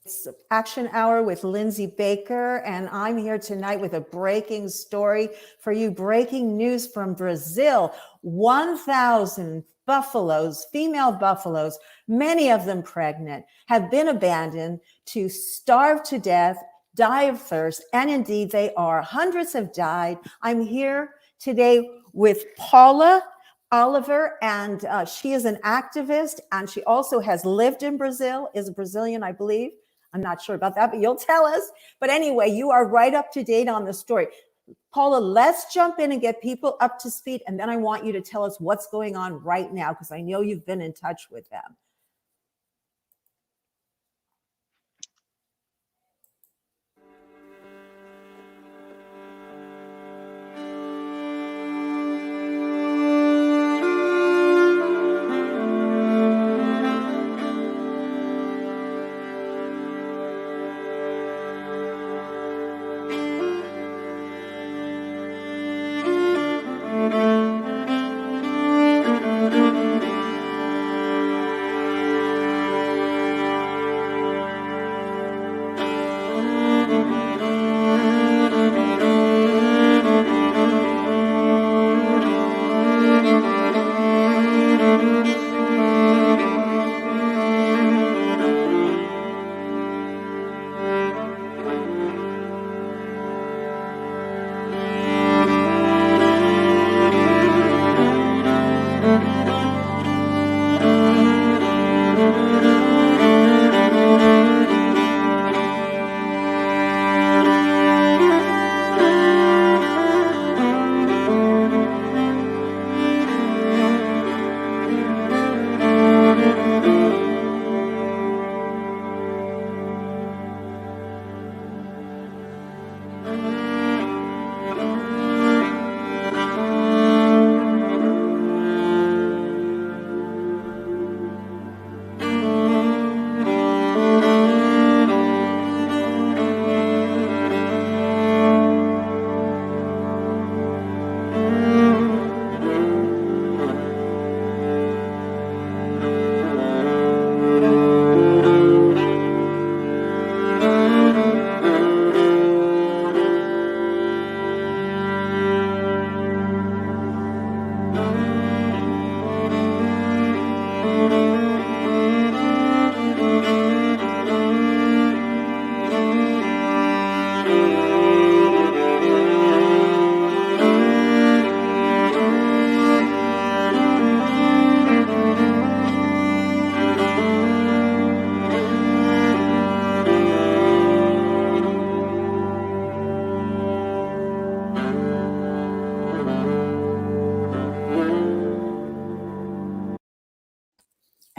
It's Action Hour with Lindsay Baker, and I'm here tonight with a breaking story for you. Breaking news from Brazil. 1,000 buffaloes, female buffaloes, many of them pregnant, have been abandoned to starve to death, die of thirst, and indeed they are. Hundreds have died. I'm here today with Paula Oliver, and she is an activist, and she also has lived in Brazil, is a Brazilian, I believe. I'm not sure about that, but you'll tell us. But anyway, you are right up to date on the story. Paula, let's jump in and get people up to speed. And then I want you to tell us what's going on right now, because I know you've been in touch with them.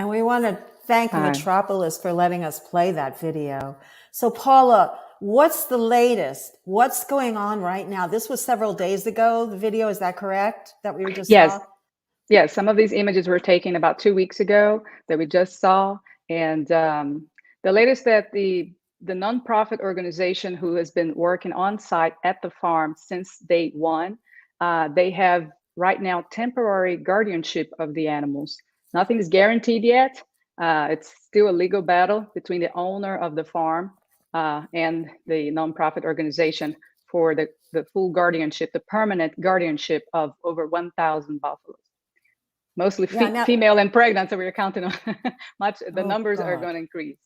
And we want to thank Metropolis for letting us play that video. So Paula, what's the latest? What's going on right now? This was several days ago, the video, is that correct? That we just saw? Yes, some of these images were taken about 2 weeks ago that we just saw. And the latest that the nonprofit organization who has been working on site at the farm since day one, they have right now temporary guardianship of the animals. Nothing is guaranteed yet. It's still a legal battle between the owner of the farm and the nonprofit organization for the full guardianship, the permanent guardianship of over 1,000 buffaloes. Mostly female and pregnant, so we're counting on the numbers are going to increase.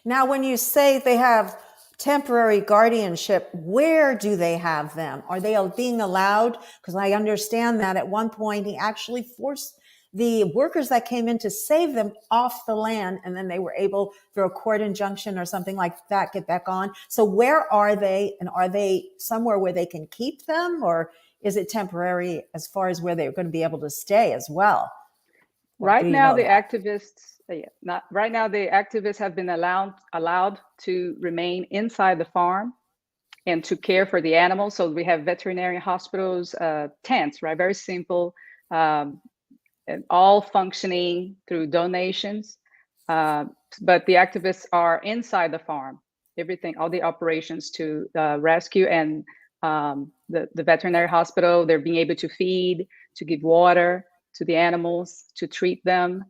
Now, when you say they have temporary guardianship, where do they have them? Are they being allowed? Because I understand that at one point he actually forced the workers that came in to save them off the land, and then they were able, through a court injunction or something like that, get back on. So where are they? And are they somewhere where they can keep them, or is it temporary as far as where they're going to be able to stay as well? Right now, the activists have been allowed to remain inside the farm and to care for the animals. So we have veterinary hospitals, tents, right? Very simple, and all functioning through donations. But the activists are inside the farm, all the operations to rescue, and the veterinary hospital, they're being able to feed, to give water to the animals, to treat them.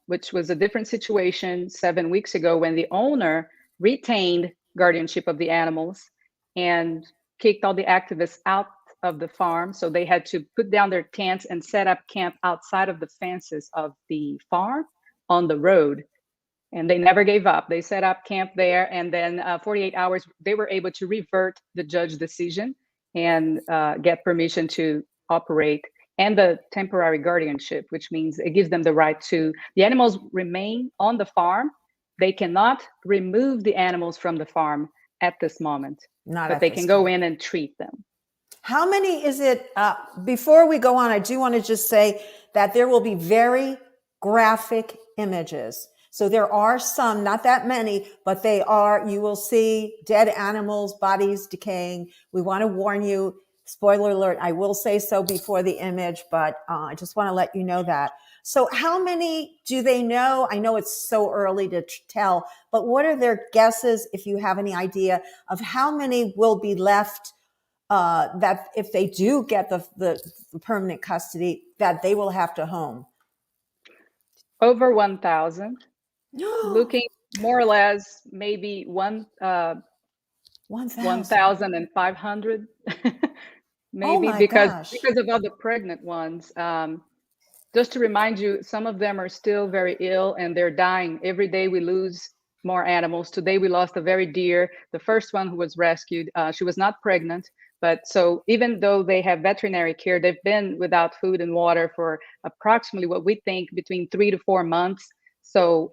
which was a different situation 7 weeks ago when the owner retained guardianship of the animals and kicked all the activists out of the farm. So they had to put down their tents and set up camp outside of the fences of the farm on the road. And they never gave up. They set up camp there, and then 48 hours, they were able to revert the judge's decision and get permission to operate, and the temporary guardianship, which means it gives them the right to, the animals remain on the farm. They cannot remove the animals from the farm at this moment, but they can go in and treat them. How many is it? Before we go on, I do want to just say that there will be very graphic images. So there are some, not that many, but they are, you will see dead animals, bodies decaying. We want to warn you, spoiler alert, I will say so before the image, but I just want to let you know that. So how many do they know? I know it's so early to tell, but what are their guesses, if you have any idea, of how many will be left that if they do get the permanent custody, that they will have to home? Over 1,000. Looking more or less maybe 1,500 maybe, because of all the pregnant ones. Just to remind you, some of them are still very ill and they're dying. Every day we lose more animals. Today we lost a very dear, the first one who was rescued. She was not pregnant, but so even though they have veterinary care, they've been without food and water for approximately what we think between 3 to 4 months. So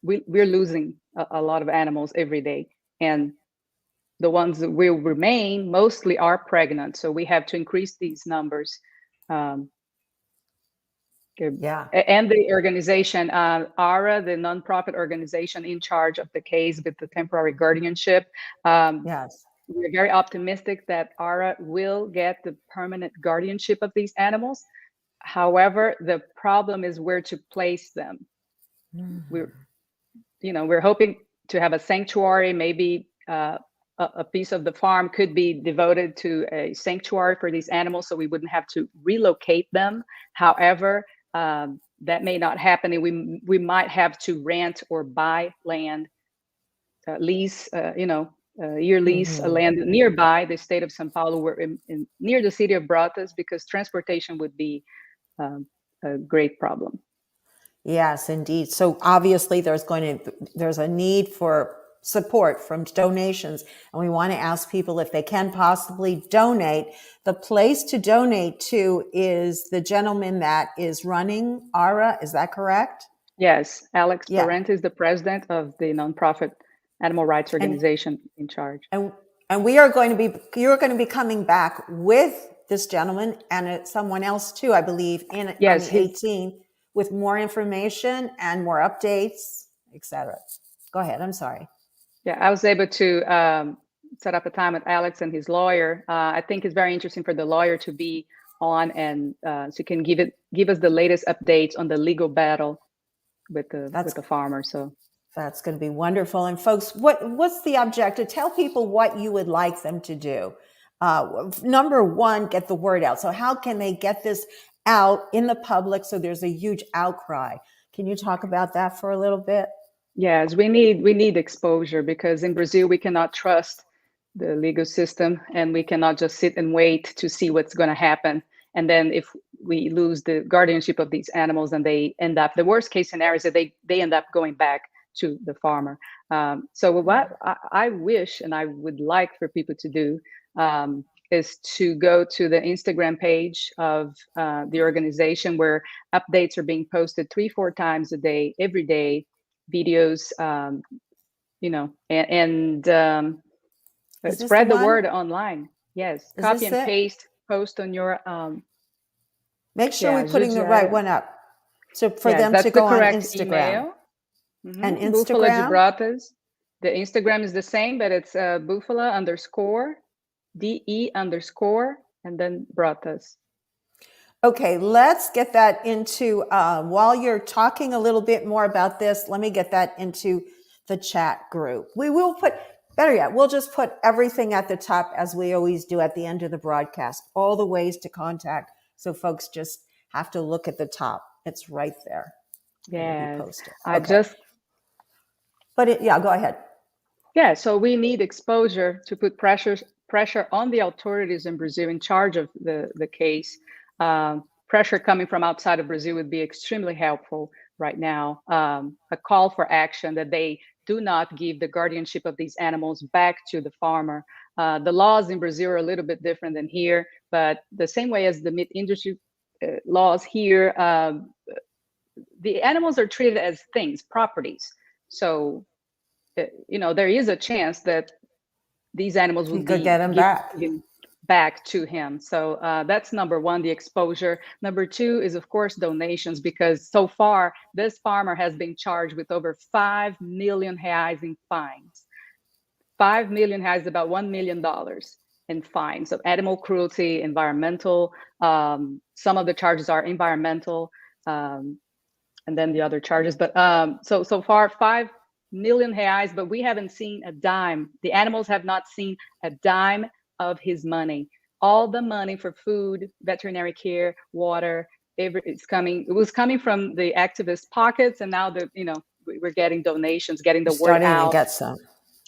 we're losing a lot of animals every day, and the ones that will remain mostly are pregnant. So we have to increase these numbers. And the organization, ARA, the nonprofit organization in charge of the case with the temporary guardianship. We're very optimistic that ARA will get the permanent guardianship of these animals. However, the problem is where to place them. We're hoping to have a sanctuary, maybe a piece of the farm could be devoted to a sanctuary for these animals, so we wouldn't have to relocate them. However, that may not happen, and we might have to rent or buy land, lease, year lease land nearby the state of São Paulo. We're near the city of Brotas, because transportation would be a great problem. Yes, indeed. So obviously there's a need for support from donations, and we want to ask people if they can possibly donate. The place to donate to is the gentleman that is running ARA. Is that correct? Yes, Alex Parent is the president of the nonprofit animal rights organization in charge. And you're going to be coming back with this gentleman and someone else too, I believe, on the 18th, with more information and more updates, etc. Go ahead. I'm sorry. Yeah, I was able to set up a time with Alex and his lawyer. I think it's very interesting for the lawyer to be on, and so he can give us the latest updates on the legal battle with the farmer. So that's going to be wonderful. And folks, what's the objective? Tell people what you would like them to do. Number one, get the word out. So how can they get this out in the public so there's a huge outcry? Can you talk about that for a little bit? Yes, we need exposure, because in Brazil we cannot trust the legal system, and we cannot just sit and wait to see what's going to happen. And then if we lose the guardianship of these animals, and they end up, the worst case scenario is that they end up going back to the farmer. So what I wish and I would like for people to do is to go to the Instagram page of the organization, where updates are being posted 3-4 times a day, every day, videos, and spread the word online. Yes, copy and paste, post on your. Make sure we're putting the right one up. So for them to go on Instagram. And Instagram? Búfala de Brotas. The Instagram is the same, but it's Búfala_DE_ and then Brotas. Okay, let's get that into, while you're talking a little bit more about this, let me get that into the chat group. We will put, better yet, we'll just put everything at the top, as we always do at the end of the broadcast, all the ways to contact. So folks just have to look at the top. It's right there. It'll be Yes, posted. I Okay. just Yeah, go ahead. Yeah, so we need exposure to put pressure on the authorities in Brazil in charge of the case. Pressure coming from outside of Brazil would be extremely helpful right now. A call for action that they do not give the guardianship of these animals back to the farmer. The laws in Brazil are a little bit different than here, but the same way as the meat industry laws here, the animals are treated as things, properties. So there is a chance that these animals You will could be get them back. given back to him. So that's number one, the exposure. Number two is, of course, donations, because so far this farmer has been charged with over 5 million reais in fines. 5 million reais, about $1 million in fines of animal cruelty, environmental. Some of the charges are environmental, and then the other charges. But so far, 5 million reais, but we haven't seen a dime. The animals have not seen a dime of his money. All the money for food, veterinary care, water, it was coming from the activist pockets, and now we're getting donations, getting the You're word starting to out. get some.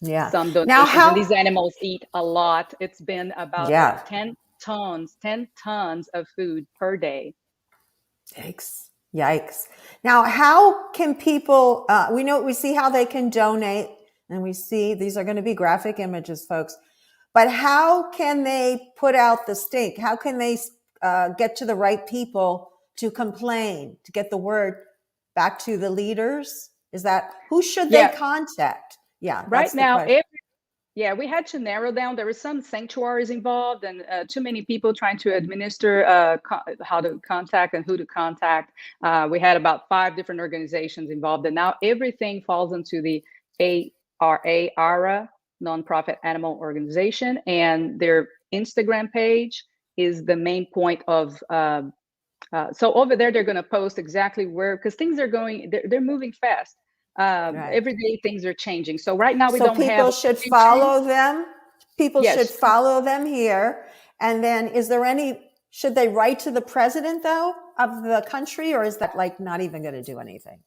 Yeah. Some Now, donations, and these animals eat a lot. It's been about yeah. 10 tons of food per day. Yikes. Yikes. Now, how can people, we see how they can donate, and we see these are going to be graphic images, folks, but how can they put out the stink? How can they get to the right people to complain, to get the word back to the leaders? Who should they contact? Yeah. Right now, we had to narrow down. There were some sanctuaries involved, and too many people trying to administer how to contact and who to contact. We had about 5 different organizations involved, and now everything falls into the ARA, Nonprofit Animal Organization, and their Instagram page is the main point of. So over there, they're going to post exactly where, because things are they're moving fast. Right. Every day things are changing. So right now we don't have. So people should follow them. People should follow them here. And then should they write to the president though of the country, or is that like not even going to do anything?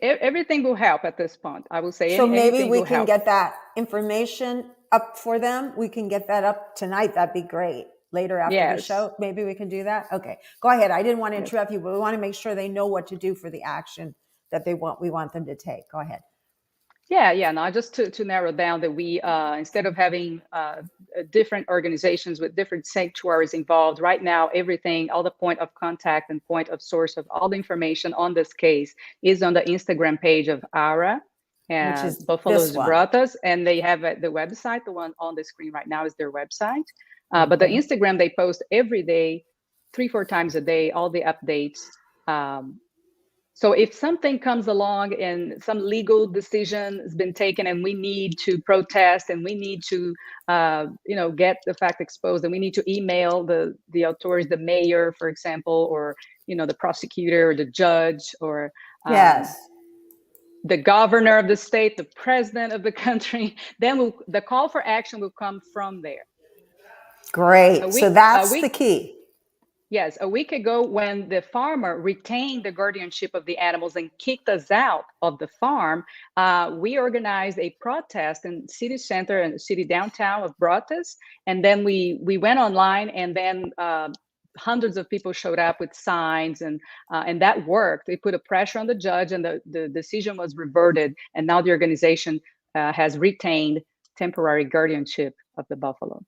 Everything will help at this point. I will say. So maybe we can get that information up for them. We can get that up tonight. That'd be great. Later after the show, maybe we can do that. Okay, go ahead. I didn't want to interrupt you, but we want to make sure they know what to do for the action that we want them to take. Go ahead. Yeah. No, just to narrow down that we, instead of having different organizations with different sanctuaries involved, right now, everything, all the point of contact and point of source of all the information on this case is on the Instagram page of ARA, and which is Buffalo's Brothas, and they have the website. The one on the screen right now is their website. But the Instagram, they post every day, 3-4 times a day, all the updates. So if something comes along and some legal decision has been taken and we need to protest and we need to, get the fact exposed, and we need to email the authorities, the mayor, for example, or, the prosecutor or the judge, or the governor of the state, the president of the country, then the call for action will come from there. Great. So that's the key. Yes. A week ago, when the farmer retained the guardianship of the animals and kicked us out of the farm, we organized a protest in city center and city downtown of Brotas. And then we went online, and then hundreds of people showed up with signs, and that worked. They put a pressure on the judge, and the decision was reverted. And now the organization has retained temporary guardianship of the buffalo.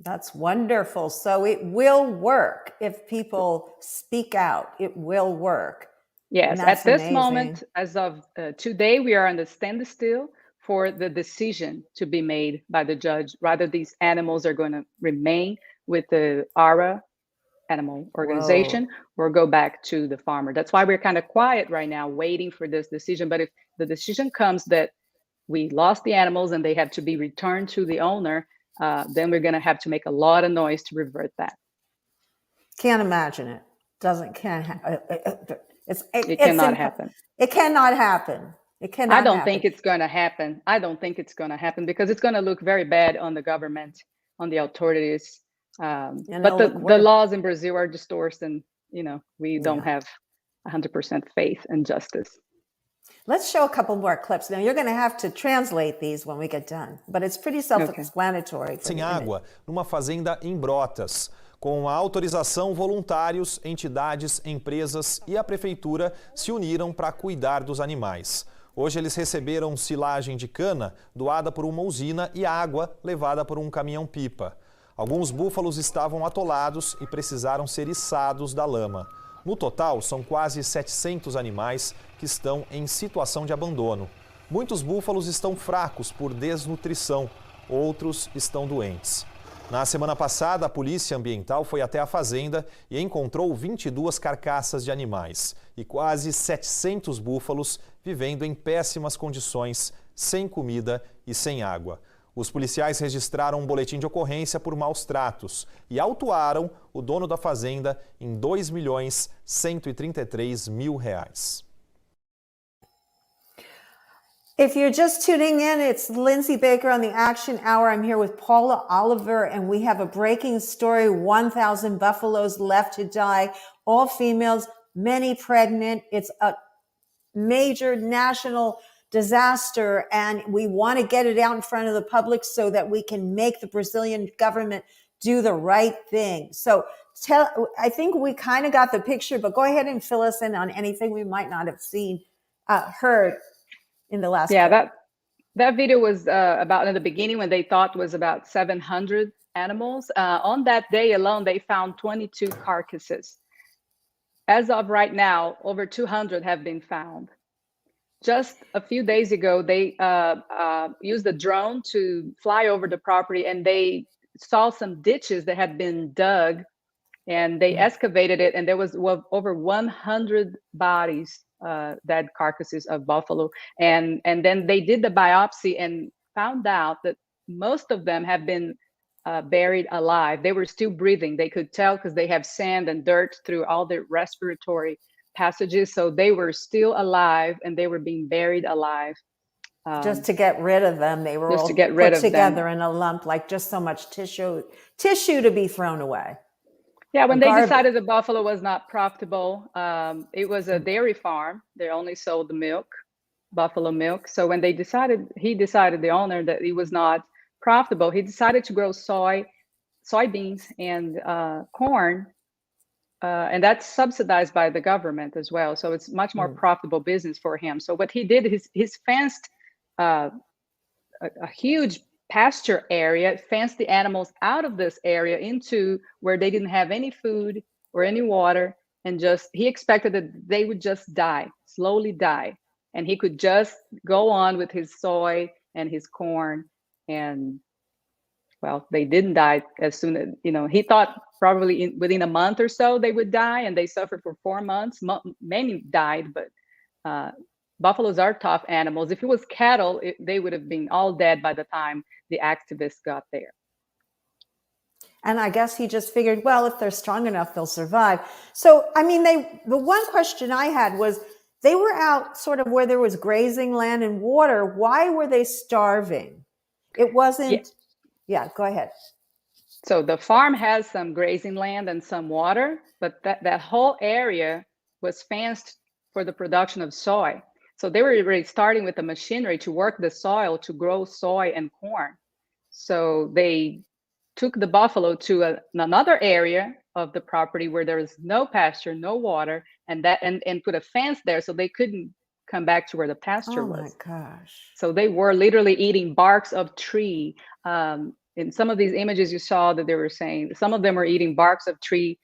That's wonderful. So it will work if people speak out. It will work. Yes, at this moment, as of today, we are on the standstill for the decision to be made by the judge. Rather, these animals are going to remain with the ARA animal organization or go back to the farmer. That's why we're kind of quiet right now, waiting for this decision. But if the decision comes that we lost the animals and they have to be returned to the owner, then we're going to have to make a lot of noise to revert that. Can't imagine it. It cannot happen. It cannot happen. It cannot. I don't think it's going to happen. I don't think it's going to happen because it's going to look very bad on the government, on the authorities. But the laws in Brazil are distorted, and we don't have 100% faith and justice. Let's show a couple more clips. Now, you're going to have to translate these when we get done, but it's pretty self-explanatory. Sem água, numa fazenda em Brotas. Com a autorização, voluntários, entidades, empresas e a prefeitura se uniram para cuidar dos animais. Hoje eles receberam silagem de cana doada por uma usina e água levada por um caminhão-pipa. Alguns búfalos estavam atolados e precisaram ser içados da lama. No total, são quase 700 animais que estão em situação de abandono. Muitos búfalos estão fracos por desnutrição, outros estão doentes. Na semana passada, a Polícia Ambiental foi até a fazenda e encontrou 22 carcaças de animais e quase 700 búfalos vivendo em péssimas condições, sem comida e sem água. Os policiais registraram um boletim de ocorrência por maus tratos e autuaram o dono da fazenda em R$2.133.000. If you're just tuning in, it's Lindsay Baker on the Action Hour. I'm here with Paula Oliver, and we have a breaking story. 1,000 buffaloes left to die, all females, many pregnant. It's a major national disaster, and we want to get it out in front of the public so that we can make the Brazilian government do the right thing. So I think we kind of got the picture, but go ahead and fill us in on anything we might not have seen, heard in the last clip. That video was about in the beginning when they thought was about 700 animals. On that day alone, they found 22 carcasses. As of right now, over 200 have been found. Just a few days ago, they used a drone to fly over the property, and they saw some ditches that had been dug, and they excavated it, and there was over 100 bodies, dead carcasses of buffalo. And then they did the biopsy and found out that most of them have been buried alive. They were still breathing. They could tell because they have sand and dirt through all their respiratory passages. So they were still alive and they were being buried alive. Just to get rid of them. They were all put together in a lump, like just so much tissue to be thrown away. Yeah, when they decided the buffalo was not profitable, it was a dairy farm. They only sold the milk, buffalo milk. So when he decided, the owner, that it was not profitable, he decided to grow soybeans and corn, and that's subsidized by the government as well. So it's much more profitable business for him. So what he did is he's fenced a huge pasture area, fenced the animals out of this area into where they didn't have any food or any water, and he expected that they would just die, slowly die, and he could just go on with his soy and his corn. And well, they didn't die as soon as, he thought probably within a month or so they would die, and they suffered for 4 months. Many died, but buffaloes are tough animals. If it was cattle, they would have been all dead by the time the activists got there. And I guess he just figured, well, if they're strong enough, they'll survive. So, I mean, the one question I had was, they were out sort of where there was grazing land and water. Why were they starving? It wasn't, yeah, go ahead. So the farm has some grazing land and some water, but that whole area was fenced for the production of soy. So they were already starting with the machinery to work the soil to grow soy and corn. So they took the buffalo to another area of the property where there was no pasture, no water, and put a fence there so they couldn't come back to where the pasture was. Oh my gosh. So they were literally eating barks of tree. In some of these images you saw that they were saying, some of them were eating barks of tree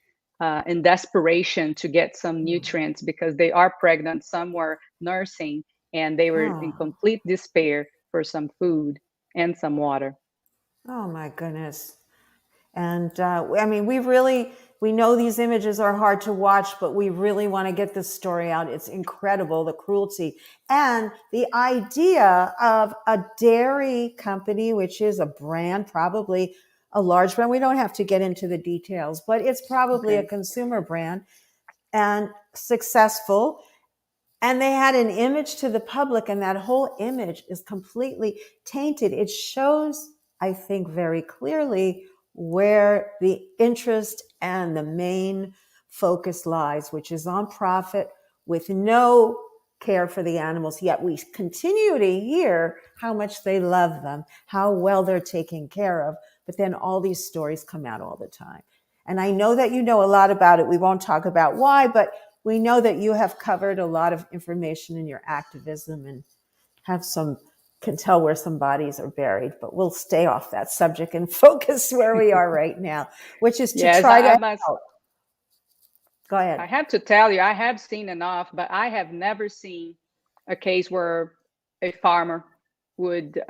in desperation to get some nutrients because they are pregnant. Some were nursing, and they were in complete despair for some food and some water. Oh my goodness. And I mean, we know these images are hard to watch, but we really want to get this story out. It's incredible, the cruelty. And the idea of a dairy company, which is a brand, probably a large brand. We don't have to get into the details, but it's probably a consumer brand and successful. And they had an image to the public, and that whole image is completely tainted. It shows, I think, very clearly where the interest and the main focus lies, which is on profit with no care for the animals, yet we continue to hear how much they love them, how well they're taken care of. But then all these stories come out all the time. And I know that you know a lot about it. We won't talk about why, but we know that you have covered a lot of information in your activism and can tell where some bodies are buried, but we'll stay off that subject and focus where we are right now, which is to try to help. Go ahead. I have to tell you, I have seen enough, but I have never seen a case where a farmer would,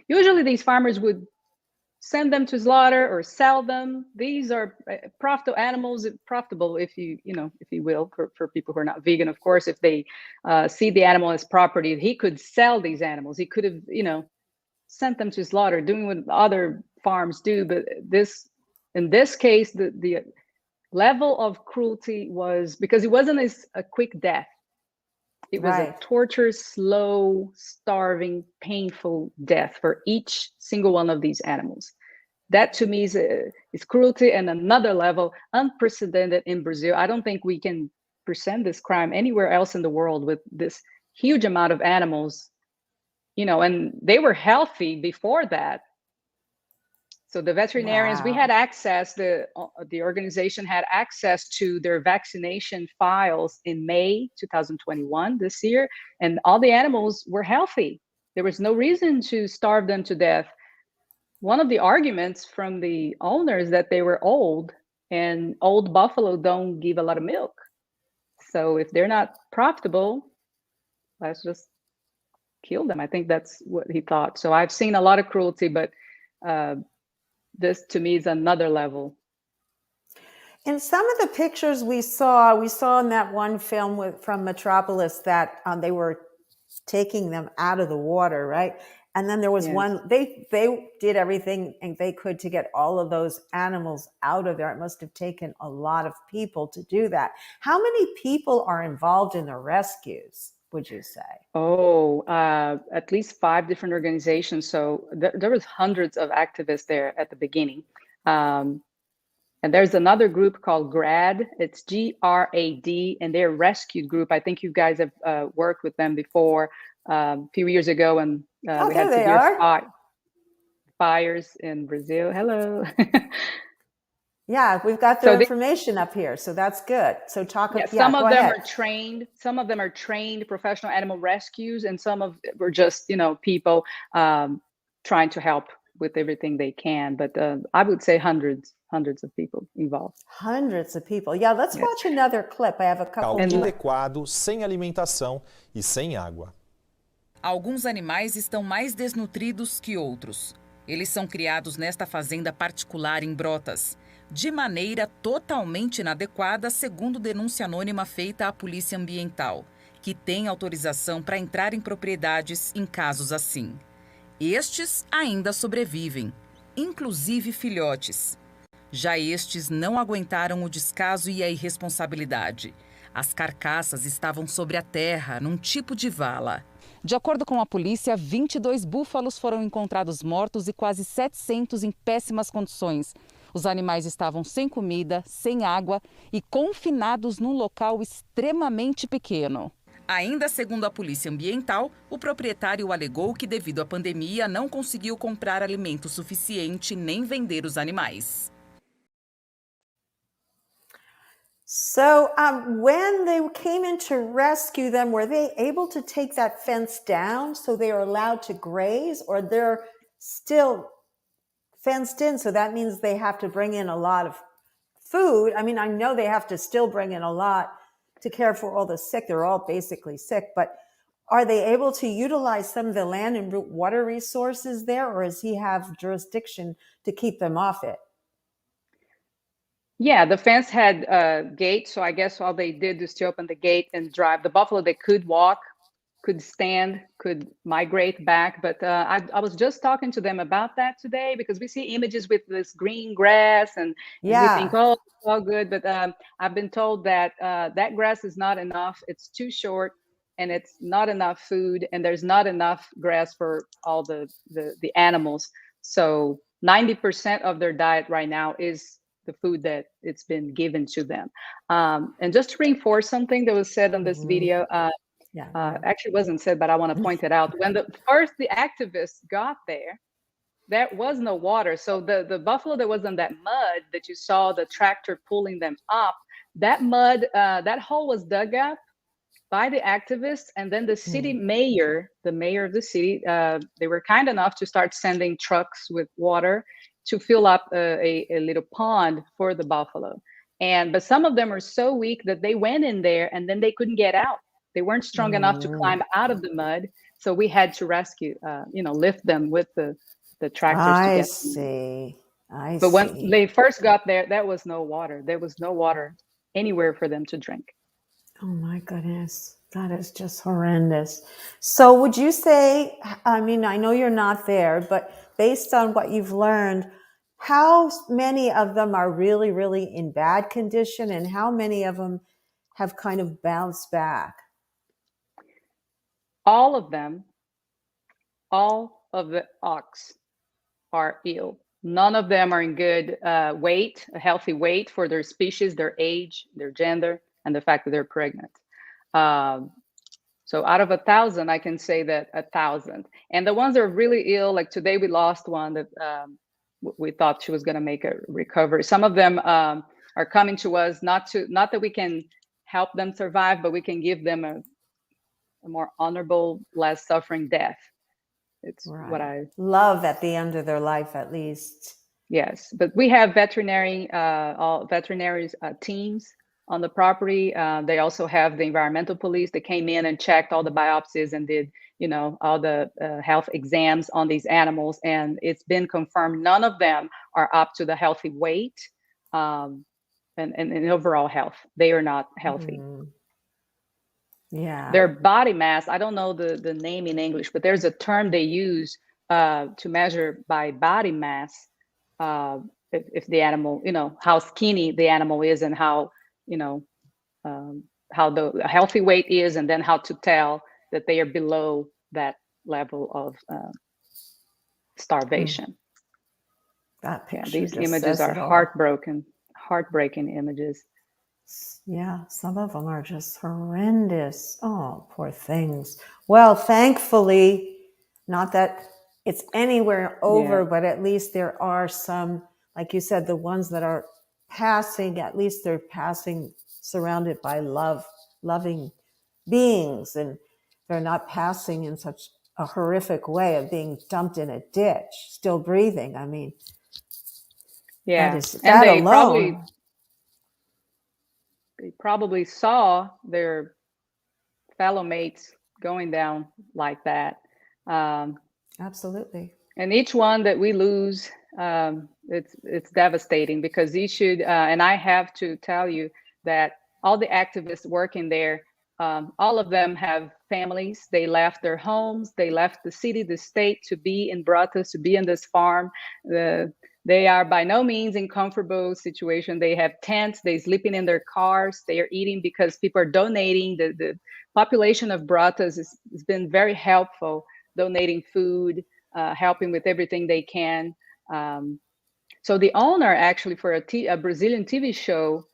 usually these farmers would send them to slaughter or sell them. These are profitable animals, profitable, if you will, for people who are not vegan, of course. If they see the animal as property, he could sell these animals. He could have, sent them to slaughter, doing what other farms do. But in this case, the level of cruelty was, because it wasn't a quick death. It was a torturous, slow, starving, painful death for each single one of these animals. That to me is cruelty and another level, unprecedented in Brazil. I don't think we can present this crime anywhere else in the world with this huge amount of animals, and they were healthy before that. So the veterinarians, we had access, the organization had access to their vaccination files in May 2021, this year, and all the animals were healthy. There was no reason to starve them to death. One of the arguments from the owners that they were old, and old buffalo don't give a lot of milk. So if they're not profitable, let's just kill them. I think that's what he thought. So I've seen a lot of cruelty, but this to me is another level. In some of the pictures we saw in that one film from Metropolis that they were taking them out of the water, right? And then there was one, they did everything they could to get all of those animals out of there. It must have taken a lot of people to do that. How many people are involved in the rescues, would you say? Oh, at least 5 different organizations. So there was hundreds of activists there at the beginning. And there's another group called GRAD. It's GRAD, and they're a rescue group. I think you guys have worked with them before a few years ago, and we had severe fires in Brazil. Hello. Yeah, we've got their information up here, so that's good. So some of them are trained. Some of them are trained professional animal rescues, and some of were just people trying to help with everything they can. But I would say hundreds of people involved. Hundreds of people. Yeah, let's watch another clip. I have a couple. Inadequado, sem alimentação e sem água. Alguns animais estão mais desnutridos que outros. Eles são criados nesta fazenda particular em Brotas, de maneira totalmente inadequada, segundo denúncia anônima feita à Polícia Ambiental, que tem autorização para entrar em propriedades em casos assim. Estes ainda sobrevivem, inclusive filhotes. Já estes não aguentaram o descaso e a irresponsabilidade. As carcaças estavam sobre a terra, num tipo de vala. De acordo com a polícia, 22 búfalos foram encontrados mortos e quase 700 em péssimas condições. Os animais estavam sem comida, sem água e confinados num local extremamente pequeno. Ainda segundo a Polícia Ambiental, o proprietário alegou que devido à pandemia não conseguiu comprar alimento suficiente nem vender os animais. So when they came in to rescue them, were they able to take that fence down so they are allowed to graze, or they're still fenced in? So that means they have to bring in a lot of food. I mean, I know they have to still bring in a lot to care for all the sick. They're all basically sick, but are they able to utilize some of the land and water resources there, or does he have jurisdiction to keep them off it? Yeah, the fence had a gate, so I guess all they did was to open the gate and drive. The buffalo, they could walk, could stand, could migrate back. But I was just talking to them about that today, because we see images with this green grass and we think, oh, it's all good. But I've been told that that grass is not enough. It's too short and it's not enough food, and there's not enough grass for all the animals. So 90% of their diet right now is the food that it's been given to them. And just to reinforce something that was said on this video, actually wasn't said, but I want to point it out. When the activists got there was no water. So the buffalo that was in that mud that you saw the tractor pulling them up, that mud, that hole was dug up by the activists, and then the city mayor, the mayor of the city, they were kind enough to start sending trucks with water to fill up a little pond for the buffalo. But some of them are so weak that they went in there and then they couldn't get out. They weren't strong enough to climb out of the mud. So we had to rescue, lift them with the tractors. I see. But when they first got there, there was no water. There was no water anywhere for them to drink. Oh my goodness. That is just horrendous. So would you say, I mean, I know you're not there, but based on what you've learned, how many of them are really, really in bad condition, and how many of them have kind of bounced back? All of them, all of the ox are ill. None of them are in good weight, a healthy weight for their species, their age, their gender, and the fact that they're pregnant. So out of 1,000, I can say that 1,000. And the ones that are really ill, like today we lost one that we thought she was going to make a recovery. Some of them are coming to us, not that we can help them survive, but we can give them a more honorable, less suffering death. It's right. What I love at the end of their life, at least. Yes, but we have all veterinaries teams on the property. They also have the environmental police that came in and checked all the biopsies and did, all the health exams on these animals. And it's been confirmed none of them are up to the healthy weight and overall health. They are not healthy. Yeah. Their body mass, I don't know the name in English, but there's a term they use to measure by body mass if the animal, how skinny the animal is and how, how the healthy weight is, and then how to tell that they are below that level of starvation. That picture, these images are heartbreaking images. Yeah, some of them are just horrendous. Oh, poor things. Well, thankfully, not that it's anywhere over, but at least there are some, like you said, the ones that are passing, at least they're passing surrounded by loving beings, and they're not passing in such a horrific way of being dumped in a ditch, still breathing. I mean, that alone. They probably saw their fellow mates going down like that. Absolutely. And each one that we lose, it's devastating, because these should, and I have to tell you that all the activists working there, all of them have families. They left their homes, they left the city, the state to be in Brotas, to be in this farm. They are by no means in comfortable situation. They have tents, they're sleeping in their cars, they are eating because people are donating. The population of Brotas has been very helpful, donating food, helping with everything they can. So the owner, actually, for a Brazilian TV show,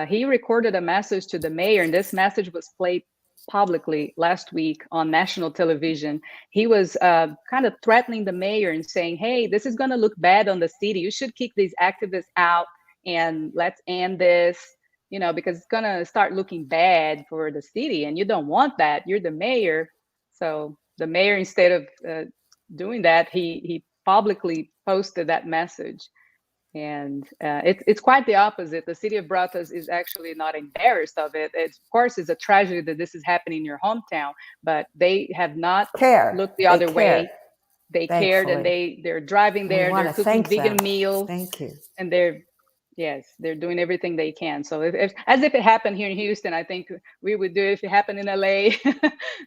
he recorded a message to the mayor, and this message was played publicly last week on national television. He was kind of threatening the mayor and saying, hey, this is going to look bad on the city. You should kick these activists out and let's end this, because it's going to start looking bad for the city. And you don't want that. You're the mayor. So the mayor, instead of doing that, he publicly posted that message. And it's quite the opposite. The city of Brotas is actually not embarrassed of it. Of course, it's a tragedy that this is happening in your hometown, but they have not looked the other way. They cared, and they're driving there. They're cooking vegan meals. Thank you. And they're doing everything they can. So as if it happened here in Houston, I think we would do it. If it happened in LA,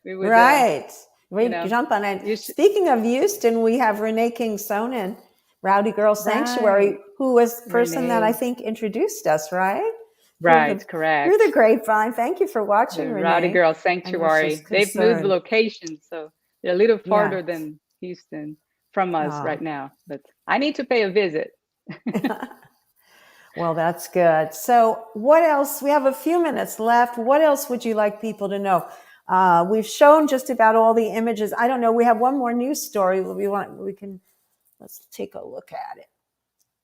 we would. Right. We jump on it. Speaking of Houston, we have Renee King-Sonnen, Rowdy Girl Sanctuary, who was the person that I think introduced us, right? Right, correct. Through the grapevine. Thank you for watching, Renee. Rowdy Girl Sanctuary. They've moved the location, so they're a little farther than Houston from us right now. But I need to pay a visit. Well, that's good. So what else? We have a few minutes left. What else would you like people to know? We've shown just about all the images. I don't know. We have one more news story. Let's take a look at it.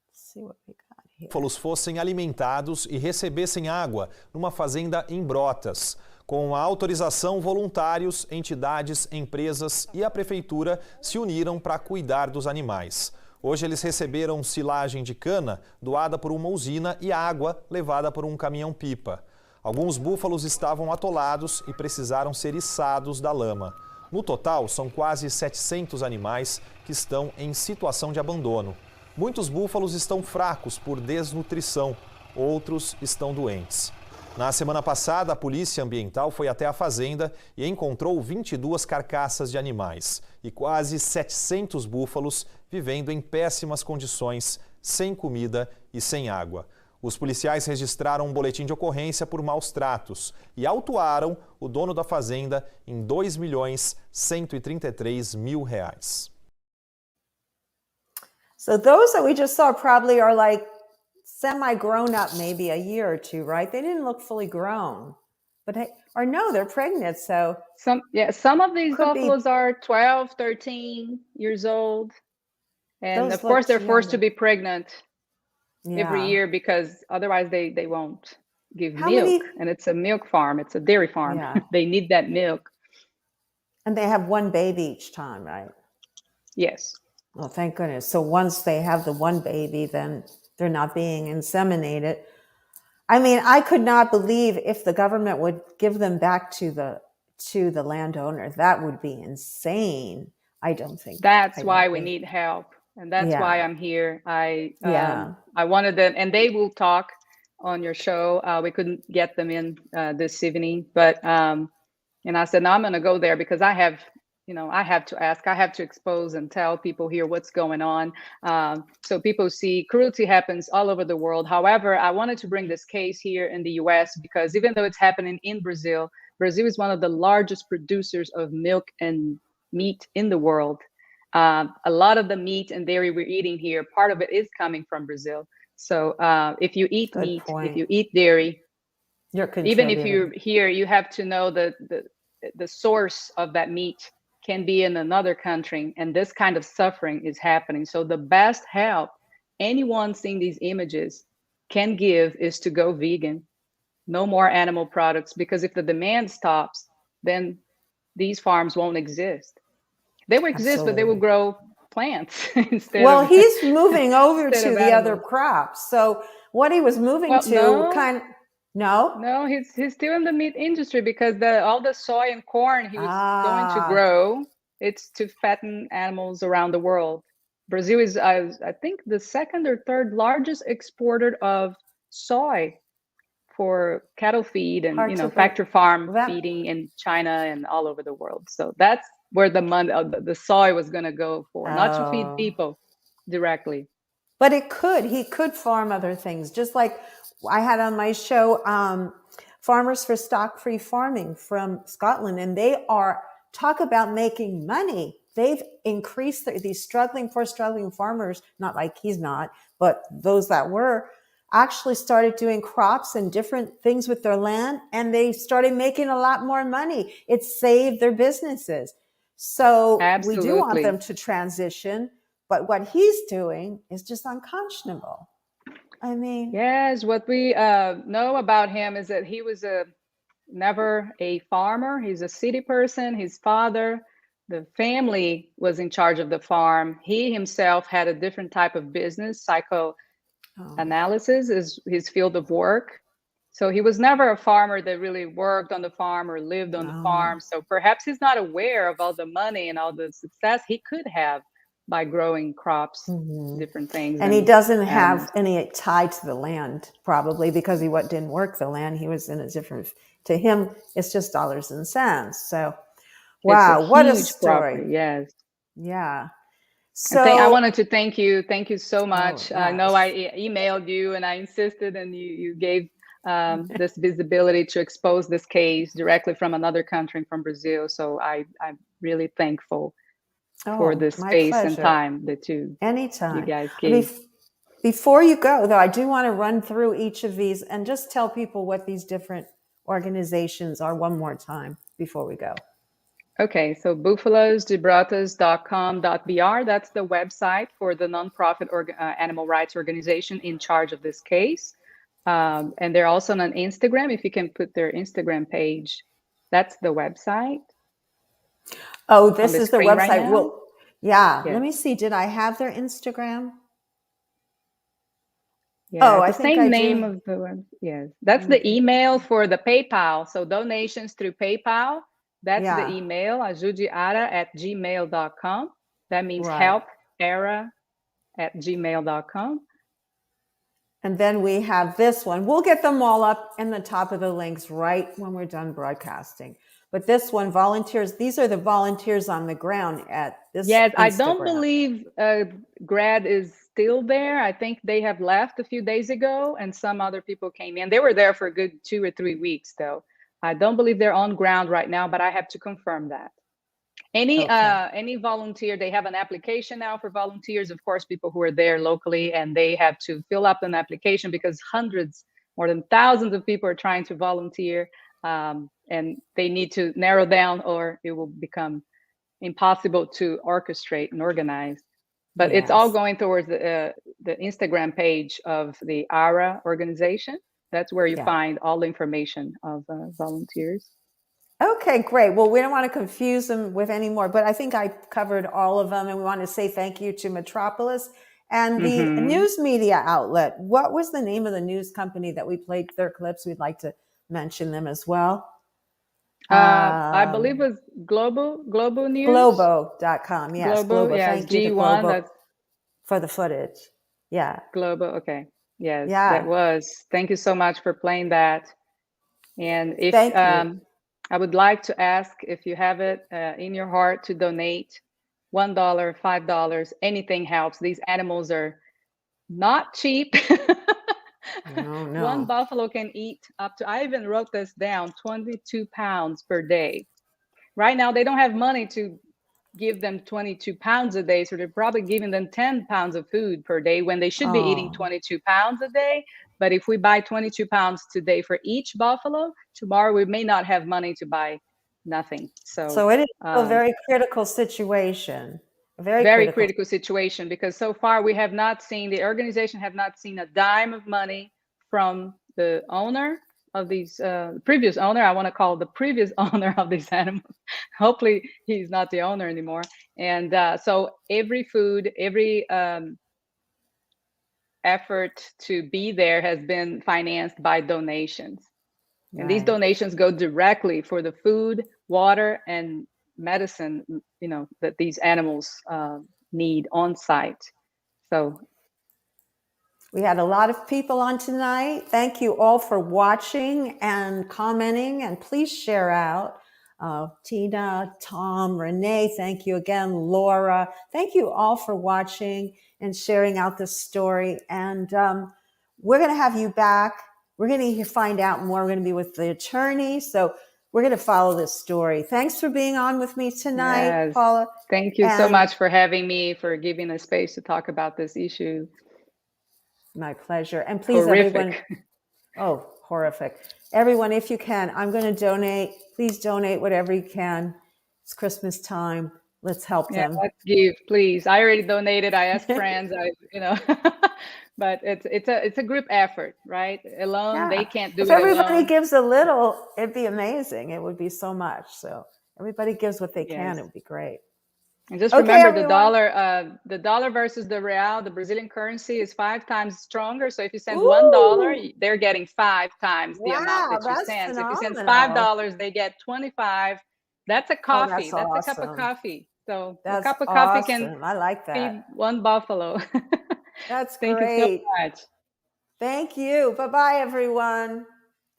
Let's see what we got here. Búfalos fossem alimentados e recebessem água numa fazenda em Brotas. Com a autorização, voluntários, entidades, empresas e a prefeitura se uniram para cuidar dos animais. Hoje eles receberam silagem de cana doada por uma usina e água levada por um caminhão-pipa. Alguns búfalos estavam atolados e precisaram ser içados da lama. No total, são quase 700 animais que estão em situação de abandono. Muitos búfalos estão fracos por desnutrição, outros estão doentes. Na semana passada, a Polícia Ambiental foi até a fazenda e encontrou 22 carcaças de animais e quase 700 búfalos vivendo em péssimas condições, sem comida e sem água. Os policiais registraram um boletim de ocorrência por maus tratos e autuaram o dono da fazenda em R$2.133.000. So those that we just saw probably are like semi-grown up, maybe a year or two, right? They didn't look fully grown, but or no, they're pregnant. So some of these buffaloes are 12, 13 years old. And of course, they're forced to be pregnant every year because otherwise they won't give milk. And it's a milk farm. It's a dairy farm. Yeah. They need that milk. And they have one baby each time, right? Yes. Well, thank goodness. So once they have the one baby, then they're not being inseminated. I mean, I could not believe if the government would give them back to the landowner. That would be insane. I don't think. That's why we need help. And that's why I'm here. I wanted them, and they will talk on your show. We couldn't get them in this evening, but and I said, no, I'm going to go there because I have to ask, I have to expose and tell people here what's going on. So people see cruelty happens all over the world. However, I wanted to bring this case here in the US because even though it's happening in Brazil, Brazil is one of the largest producers of milk and meat in the world. A lot of the meat and dairy we're eating here, part of it is coming from Brazil. So if you eat meat, if you eat dairy, even if you're here, you have to know the source of that meat can be in another country, and this kind of suffering is happening. So the best help anyone seeing these images can give is to go vegan. No more animal products, because if the demand stops, then these farms won't exist. They will exist, but they will grow plants instead. Well, he's moving over to the other crops. So what he was moving No, he's still in the meat industry because all the soy and corn he was going to grow, it's to fatten animals around the world. Brazil is, I think, the second or third largest exporter of soy for cattle feed and factory farm feeding in China and all over the world. So that's where the money, the soy was going to go for, not to feed people directly. But he could farm other things, just like I had on my show, Farmers for Stock-Free Farming from Scotland, and they talk about making money. They've increased these struggling farmers, not like he's not, but those that were, actually started doing crops and different things with their land, and they started making a lot more money. It saved their businesses. So we do want them to transition, but what he's doing is just unconscionable. I mean, yes, what we know about him is that he was never a farmer. He's a city person. His father, the family was in charge of the farm. He himself had a different type of business. Psychoanalysis is his field of work. So he was never a farmer that really worked on the farm or lived on the farm. So perhaps he's not aware of all the money and all the success he could have by growing crops, different things. And he doesn't have any tie to the land, probably, because he didn't work the land. He was in a different, to him, it's just dollars and cents. So, wow, what a story. Property, yes. Yeah. So I wanted to thank you. Thank you so much. I know I emailed you and I insisted, and you gave this visibility to expose this case directly from another country, from Brazil. So I'm really thankful for this space and time that you guys gave. Before you go, though, I do want to run through each of these and just tell people what these different organizations are one more time before we go. Okay, so bufalosdebrotas.com.br, that's the website for the nonprofit animal rights organization in charge of this case. And they're also on Instagram. If you can put their Instagram page, that's the website. Oh, this is the screen right website. now? Well, yeah. Yes. Let me see. Did I have their Instagram? Yeah, Oh, the I think same I name do. of the web. Yes, that's the email for the PayPal. So donations through PayPal. That's the Yeah. email, ajudeara@gmail.com. That means Right. helpara@gmail.com. And then we have this one. We'll get them all up in the top of the links right when we're done broadcasting. But this one, volunteers, these are the volunteers on the ground at this Yes, I Instagram. don't believe Grad is still there. I think they have left a few days ago and some other people came in. They were there for a good 2 or 3 weeks though. I don't believe they're on ground right now, but I have to confirm that. Any volunteer, they have an application now for volunteers, of course, people who are there locally, and they have to fill up an application because hundreds, more than thousands of people are trying to volunteer, and they need to narrow down or it will become impossible to orchestrate and organize. But it's all going towards the Instagram page of the ARA organization. That's where you find all the information of volunteers. Okay, great. Well, we don't want to confuse them with any more, but I think I covered all of them. And we want to say thank you to Metropolis and the news media outlet. What was the name of the news company that we played their clips? We'd like to mention them as well. I believe it was Global News. Globo.com. Yes, Global. Yes, Thank you to G1. Globo for the footage. Yeah. Global. Okay. Yes, Yeah. that was. Thank you so much for playing that. And if I would like to ask if you have it in your heart to donate $1, $5, anything helps. These animals are not cheap. No. One buffalo can eat up to, I even wrote this down, 22 pounds per day. Right now, they don't have money to give them 22 pounds a day. So they're probably giving them 10 pounds of food per day when they should be eating 22 pounds a day. But if we buy 22 pounds today for each buffalo, tomorrow we may not have money to buy nothing. So it is a very critical situation. Very critical situation, because so far we have not seen, the organization have not seen a dime of money from the owner of these, previous owner, I want to call the previous owner of these animals. Hopefully he's not the owner anymore. And so every food, every effort to be there has been financed by donations. And these donations go directly for the food, water, and medicine, you know, that these animals need on site. So we had a lot of people on tonight. Thank you all for watching and commenting, and please share out. Tina, Tom, Renee, thank you again. Laura, thank you all for watching and sharing out this story. And we're going to have you back. We're going to find out more. We're going to be with the attorney. So we're going to follow this story. Thanks for being on with me tonight, yes. Paula. Thank you so much for having me, for giving a space to talk about this issue. My pleasure. And please, everyone. Oh, horrific. Everyone, if you can, I'm going to donate. Please donate whatever you can. It's Christmas time. Let's help them. Let's give, please. I already donated. I asked friends. But it's a group effort, right? Alone, they can't do it alone. If everybody gives a little, it'd be amazing. It would be so much. So everybody gives what they can. It would be great. And just remember, the dollar versus the real, the Brazilian currency, is 5 times stronger. So if you send $1, they're getting 5 times the amount that you send. So if you send $5, they get 25. That's a coffee. That's a cup of coffee. So a cup of coffee can I like that. feed 1 buffalo. That's Thank great. you so much. Thank you. Bye-bye, everyone.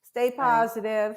Stay positive.